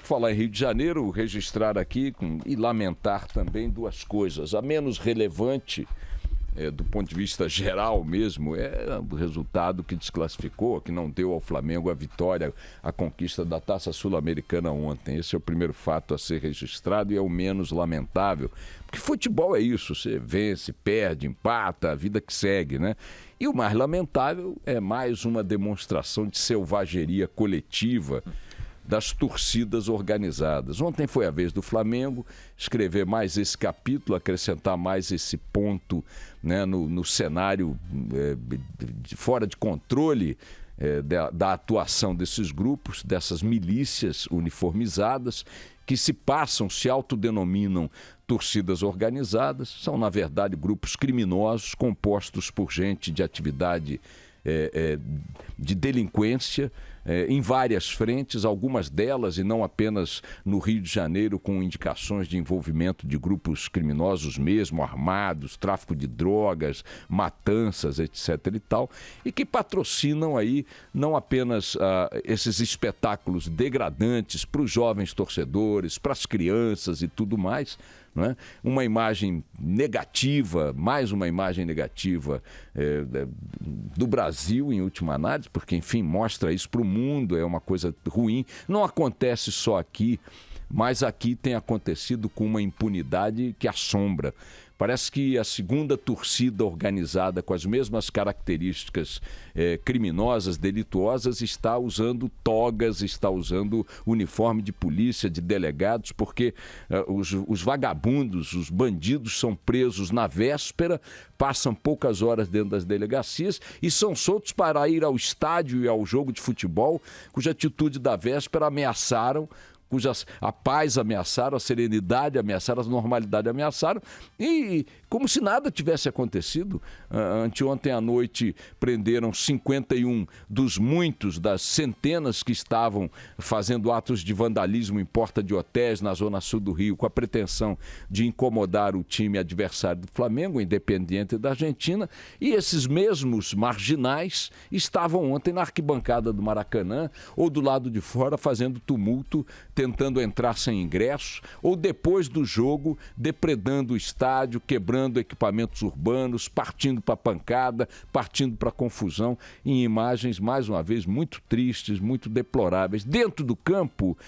falar em Rio de Janeiro, registrar aqui e lamentar também duas coisas. A menos relevante, do ponto de vista geral mesmo, é o resultado que desclassificou, que não deu ao Flamengo a vitória, a conquista da Taça Sul-Americana ontem. Esse é o primeiro fato a ser registrado e é o menos lamentável. Porque futebol é isso, você vence, perde, empata, a vida que segue, né? E o mais lamentável é mais uma demonstração de selvageria coletiva das torcidas organizadas. Ontem foi a vez do Flamengo escrever mais esse capítulo, acrescentar mais esse ponto, né, no cenário fora de controle da atuação desses grupos, dessas milícias uniformizadas, que se autodenominam torcidas organizadas. São, na verdade, grupos criminosos compostos por gente de atividade de delinquência em várias frentes, algumas delas, e não apenas no Rio de Janeiro, com indicações de envolvimento de grupos criminosos mesmo, armados, tráfico de drogas, matanças, etc. e tal, e que patrocinam aí não apenas esses espetáculos degradantes para os jovens torcedores, para as crianças e tudo mais, não é? Uma imagem negativa, mais uma imagem negativa do Brasil, em última análise, porque, enfim, mostra isso para o mundo, é uma coisa ruim. Não acontece só aqui, mas aqui tem acontecido com uma impunidade que assombra. Parece que a segunda torcida organizada com as mesmas características criminosas, delituosas, está usando togas, está usando uniforme de polícia, de delegados, porque os vagabundos, os bandidos são presos na véspera, passam poucas horas dentro das delegacias e são soltos para ir ao estádio e ao jogo de futebol, cuja atitude da véspera ameaçaram, cujas a paz ameaçaram, a serenidade ameaçaram, a normalidade ameaçaram, e como se nada tivesse acontecido. Anteontem à noite prenderam 51 das centenas que estavam fazendo atos de vandalismo em porta de hotéis na zona sul do Rio, com a pretensão de incomodar o time adversário do Flamengo, o Independiente da Argentina, e esses mesmos marginais estavam ontem na arquibancada do Maracanã ou do lado de fora fazendo tumulto, tentando entrar sem ingressos, ou depois do jogo depredando o estádio, quebrando equipamentos urbanos, partindo para pancada, partindo para confusão, em imagens, mais uma vez, muito tristes, muito deploráveis. Dentro do campo,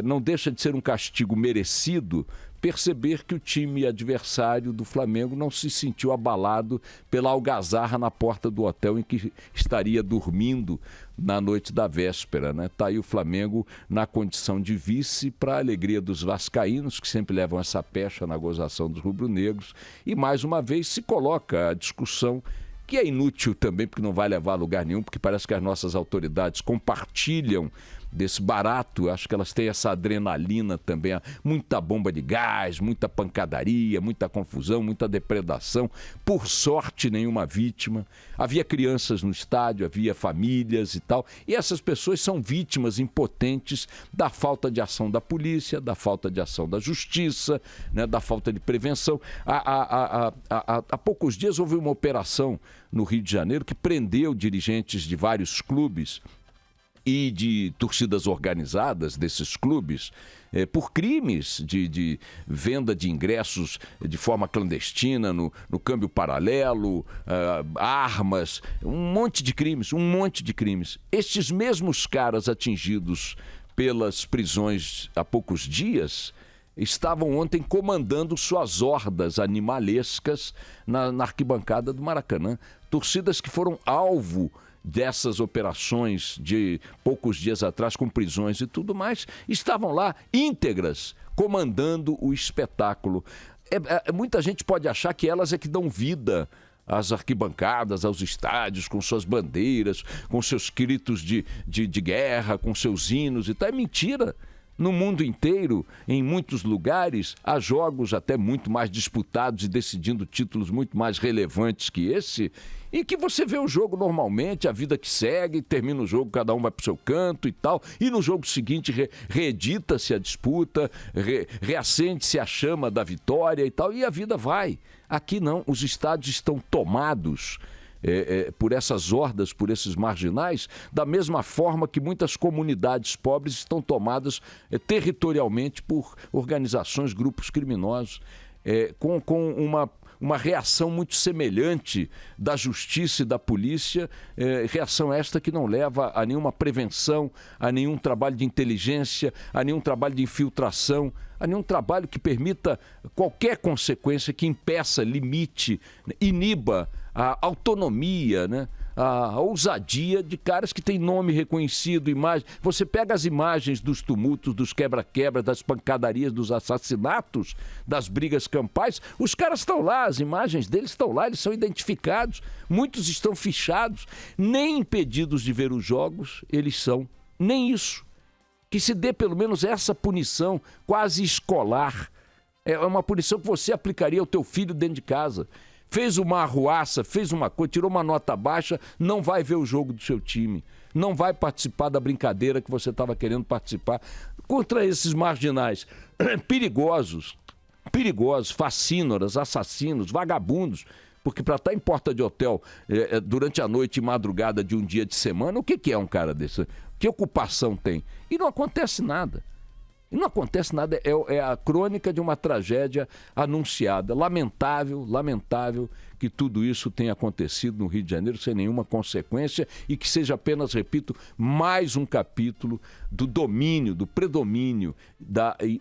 não deixa de ser um castigo merecido perceber que o time adversário do Flamengo não se sentiu abalado pela algazarra na porta do hotel em que estaria dormindo na noite da véspera, né? Tá aí o Flamengo na condição de vice, para a alegria dos vascaínos, que sempre levam essa pecha na gozação dos rubro-negros, e mais uma vez se coloca a discussão, que é inútil também, porque não vai levar a lugar nenhum, porque parece que as nossas autoridades compartilham desse barato. Acho que elas têm essa adrenalina também, muita bomba de gás, muita pancadaria, muita confusão, muita depredação. Por sorte, nenhuma vítima. Havia crianças no estádio, havia famílias e tal, e essas pessoas são vítimas impotentes da falta de ação da polícia, da falta de ação da justiça, né, da falta de prevenção. Há poucos dias houve uma operação no Rio de Janeiro que prendeu dirigentes de vários clubes e de torcidas organizadas desses clubes por crimes de venda de ingressos de forma clandestina, no câmbio paralelo, armas, um monte de crimes. Estes mesmos caras atingidos pelas prisões há poucos dias estavam ontem comandando suas hordas animalescas na arquibancada do Maracanã. Torcidas que foram alvo dessas operações de poucos dias atrás, com prisões e tudo mais, estavam lá íntegras, comandando o espetáculo. Muita gente pode achar que elas é que dão vida às arquibancadas, aos estádios, com suas bandeiras, com seus gritos de guerra, com seus hinos e tal. É mentira. No mundo inteiro, em muitos lugares, há jogos até muito mais disputados e decidindo títulos muito mais relevantes que esse, e que você vê o jogo normalmente, a vida que segue, termina o jogo, cada um vai para o seu canto e tal, e no jogo seguinte reedita-se a disputa, reacende-se a chama da vitória e tal, e a vida vai. Aqui não, os estádios estão tomados por essas hordas, por esses marginais, da mesma forma que muitas comunidades pobres estão tomadas territorialmente por organizações, grupos criminosos, com uma reação muito semelhante da justiça e da polícia, reação esta que não leva a nenhuma prevenção, a nenhum trabalho de inteligência, a nenhum trabalho de infiltração, a nenhum trabalho que permita qualquer consequência que impeça, limite, iniba a autonomia, né? A ousadia de caras que têm nome reconhecido, imagem. Você pega as imagens dos tumultos, dos quebra-quebra, das pancadarias, dos assassinatos, das brigas campais, os caras estão lá, as imagens deles estão lá, eles são identificados, muitos estão fichados, nem impedidos de ver os jogos, eles são, nem isso. Que se dê pelo menos essa punição quase escolar. É uma punição que você aplicaria ao teu filho dentro de casa. Fez uma arruaça, fez uma coisa, tirou uma nota baixa, não vai ver o jogo do seu time. Não vai participar da brincadeira que você estava querendo participar. Contra esses marginais perigosos, facínoras, assassinos, vagabundos. Porque para estar em porta de hotel durante a noite e madrugada de um dia de semana, o que é um cara desse? Que ocupação tem? E não acontece nada. E não acontece nada, é a crônica de uma tragédia anunciada. Lamentável que tudo isso tenha acontecido no Rio de Janeiro sem nenhuma consequência e que seja apenas, repito, mais um capítulo do domínio, do predomínio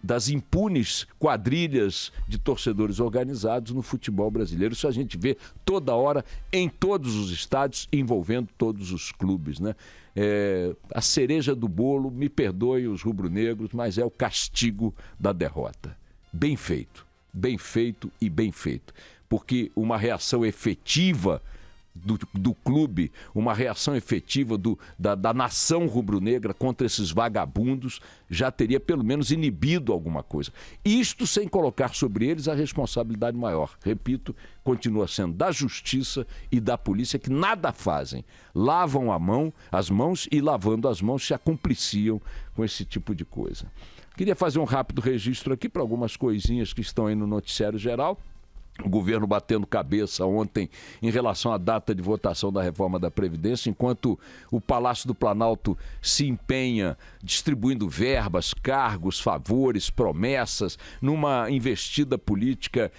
das impunes quadrilhas de torcedores organizados no futebol brasileiro. Isso a gente vê toda hora em todos os estádios, envolvendo todos os clubes, né? A cereja do bolo, me perdoem os rubro-negros, mas é o castigo da derrota. Bem feito e bem feito. Porque uma reação efetiva do clube, uma reação efetiva da nação rubro-negra contra esses vagabundos já teria pelo menos inibido alguma coisa. Isto sem colocar sobre eles a responsabilidade maior. Repito, continua sendo da justiça e da polícia que nada fazem. Lavam as mãos e lavando as mãos se acumpliciam com esse tipo de coisa. Queria fazer um rápido registro aqui para algumas coisinhas que estão aí no noticiário geral. O governo batendo cabeça ontem em relação à data de votação da reforma da Previdência, enquanto o Palácio do Planalto se empenha distribuindo verbas, cargos, favores, promessas, numa investida política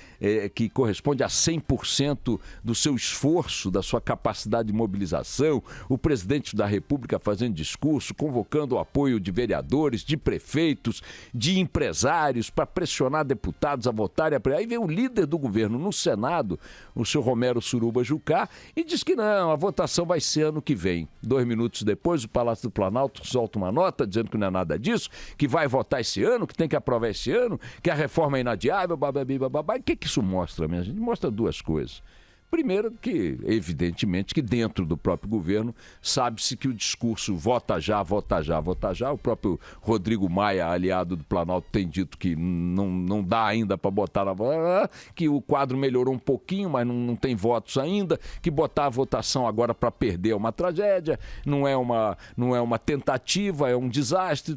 que corresponde a 100% do seu esforço, da sua capacidade de mobilização, o presidente da República fazendo discurso, convocando o apoio de vereadores, de prefeitos, de empresários para pressionar deputados a votarem. Aí vem o líder do governo no Senado, o senhor Romero Suruba Jucá, e diz que não, a votação vai ser ano que vem. 2 minutos depois, o Palácio do Planalto solta uma nota dizendo que não é nada disso, que vai votar esse ano, que tem que aprovar esse ano, que a reforma é inadiável, bababi, bababá. E o que isso mostra, minha gente? Mostra duas coisas. Primeiro que, evidentemente, que dentro do próprio governo sabe-se que o discurso vota já, vota já, vota já. O próprio Rodrigo Maia, aliado do Planalto, tem dito que não dá ainda para botar na votação, que o quadro melhorou um pouquinho, mas não tem votos ainda, que botar a votação agora para perder é uma tragédia, não é uma tentativa, é um desastre,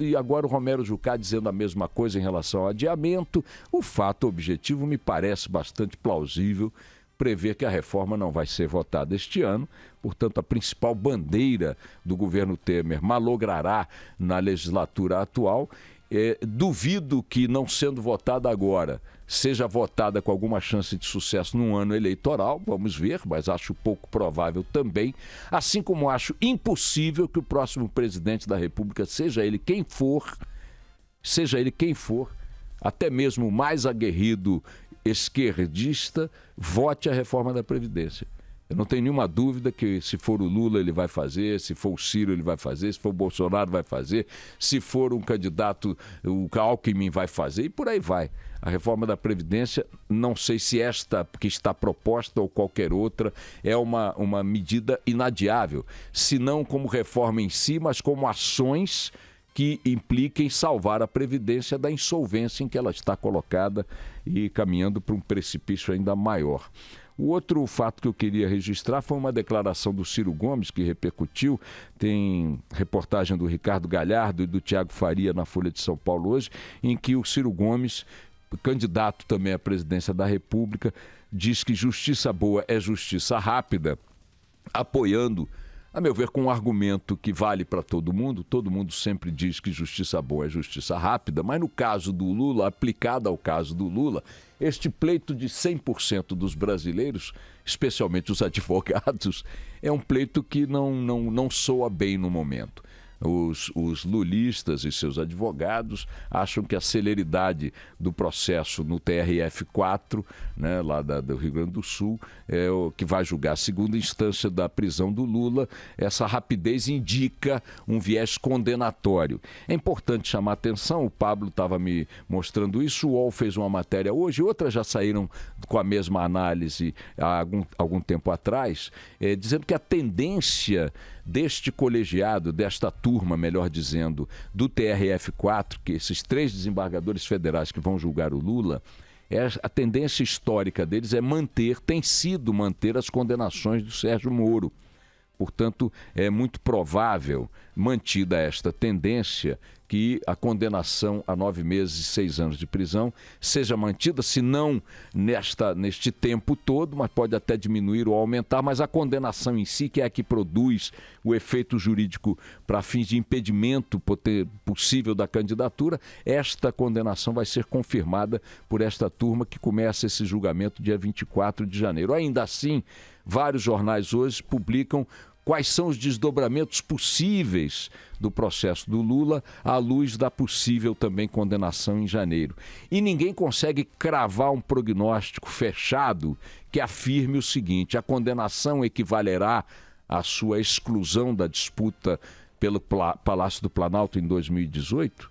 e agora o Romero Jucá dizendo a mesma coisa em relação ao adiamento. O fato objetivo me parece bastante plausível, prever que a reforma não vai ser votada este ano, portanto a principal bandeira do governo Temer malogrará na legislatura atual. Duvido que, não sendo votada agora, seja votada com alguma chance de sucesso num ano eleitoral, vamos ver, mas acho pouco provável também, assim como acho impossível que o próximo presidente da República, seja ele quem for, até mesmo o mais aguerrido esquerdista, vote a reforma da Previdência. Eu não tenho nenhuma dúvida que, se for o Lula, ele vai fazer, se for o Ciro, ele vai fazer, se for o Bolsonaro, vai fazer, se for um candidato, o Alckmin vai fazer, e por aí vai. A reforma da Previdência, não sei se esta que está proposta ou qualquer outra, é uma medida inadiável, se não como reforma em si, mas como ações que impliquem salvar a Previdência da insolvência em que ela está colocada e caminhando para um precipício ainda maior. O outro fato que eu queria registrar foi uma declaração do Ciro Gomes, que repercutiu, tem reportagem do Ricardo Galhardo e do Tiago Faria na Folha de São Paulo hoje, em que o Ciro Gomes, candidato também à presidência da República, diz que justiça boa é justiça rápida, apoiando, a meu ver, com um argumento que vale para todo mundo sempre diz que justiça boa é justiça rápida, mas no caso do Lula, aplicado ao caso do Lula, este pleito de 100% dos brasileiros, especialmente os advogados, é um pleito que não soa bem no momento. Os lulistas e seus advogados acham que a celeridade do processo no TRF4, né, lá do Rio Grande do Sul, é o que vai julgar a segunda instância da prisão do Lula. Essa rapidez indica um viés condenatório. É importante chamar a atenção, o Pablo estava me mostrando isso, o UOL fez uma matéria hoje, outras já saíram com a mesma análise há algum tempo atrás, dizendo que a tendência deste colegiado, desta turma, melhor dizendo, do TRF4, que esses 3 desembargadores federais que vão julgar o Lula, a tendência histórica deles tem sido manter as condenações do Sérgio Moro. Portanto, é muito provável, mantida esta tendência, que a condenação a 9 meses e 6 anos de prisão seja mantida, se não neste tempo todo, mas pode até diminuir ou aumentar, mas a condenação em si, que é a que produz o efeito jurídico para fins de impedimento possível da candidatura, esta condenação vai ser confirmada por esta turma que começa esse julgamento dia 24 de janeiro. Ainda assim, vários jornais hoje publicam quais são os desdobramentos possíveis do processo do Lula à luz da possível também condenação em janeiro. E ninguém consegue cravar um prognóstico fechado que afirme o seguinte: a condenação equivalerá à sua exclusão da disputa pelo Palácio do Planalto em 2018?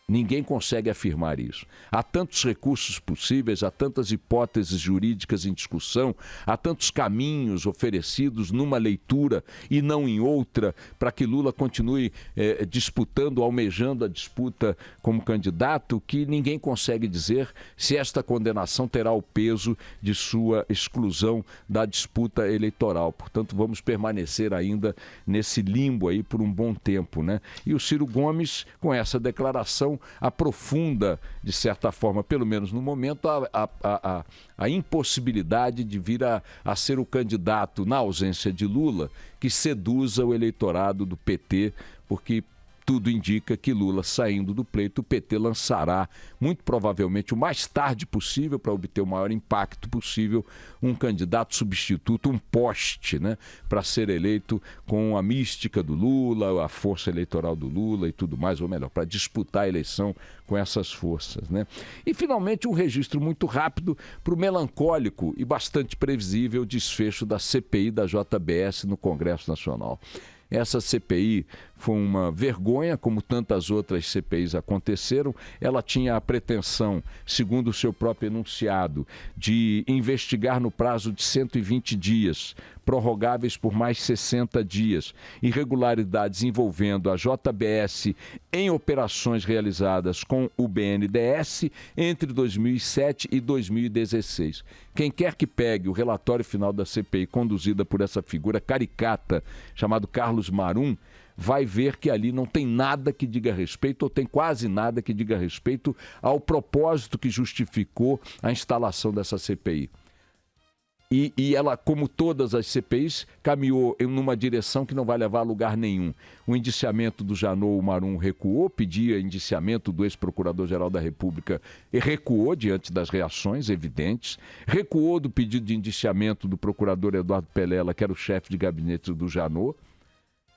Ninguém consegue afirmar isso. Há tantos recursos possíveis, há tantas hipóteses jurídicas em discussão, há tantos caminhos oferecidos numa leitura e não em outra, para que Lula continue disputando, almejando a disputa como candidato, que ninguém consegue dizer se esta condenação terá o peso de sua exclusão da disputa eleitoral. Portanto, vamos permanecer ainda nesse limbo aí por um bom tempo, né? E o Ciro Gomes, com essa declaração, aprofunda, de certa forma, pelo menos no momento, a impossibilidade de vir a ser o candidato, na ausência de Lula, que seduza o eleitorado do PT, porque tudo indica que Lula, saindo do pleito, o PT lançará, muito provavelmente o mais tarde possível, para obter o maior impacto possível, um candidato substituto, um poste, né, para ser eleito com a mística do Lula, a força eleitoral do Lula e tudo mais, ou melhor, para disputar a eleição com essas forças, né? E, finalmente, um registro muito rápido para o melancólico e bastante previsível desfecho da CPI da JBS no Congresso Nacional. Essa CPI foi uma vergonha, como tantas outras CPIs aconteceram. Ela tinha a pretensão, segundo o seu próprio enunciado, de investigar no prazo de 120 dias, prorrogáveis por mais 60 dias, irregularidades envolvendo a JBS em operações realizadas com o BNDES entre 2007 e 2016. Quem quer que pegue o relatório final da CPI, conduzida por essa figura caricata, chamado Carlos Marum, vai ver que ali não tem nada que diga respeito, ou tem quase nada que diga respeito ao propósito que justificou a instalação dessa CPI. E ela, como todas as CPIs, caminhou em uma direção que não vai levar a lugar nenhum. O indiciamento do Janot Marum recuou, pedia indiciamento do ex-procurador-geral da República e recuou diante das reações evidentes, recuou do pedido de indiciamento do procurador Eduardo Pelela, que era o chefe de gabinete do Janot,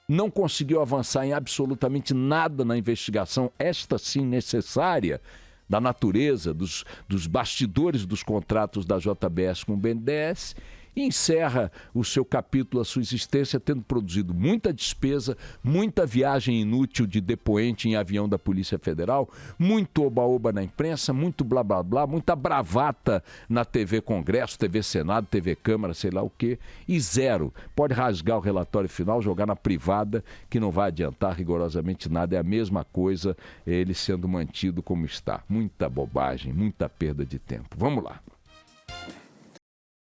não conseguiu avançar em absolutamente nada na investigação, esta sim necessária, da natureza, dos bastidores dos contratos da JBS com o BNDES, e encerra o seu capítulo, a sua existência, tendo produzido muita despesa, muita viagem inútil de depoente em avião da Polícia Federal, muito oba-oba na imprensa, muito blá blá blá, muita bravata na TV Congresso, TV Senado, TV Câmara, sei lá o quê, e zero. Pode rasgar o relatório final, jogar na privada, que não vai adiantar rigorosamente nada, é a mesma coisa, ele sendo mantido como está. Muita bobagem, muita perda de tempo. Vamos lá.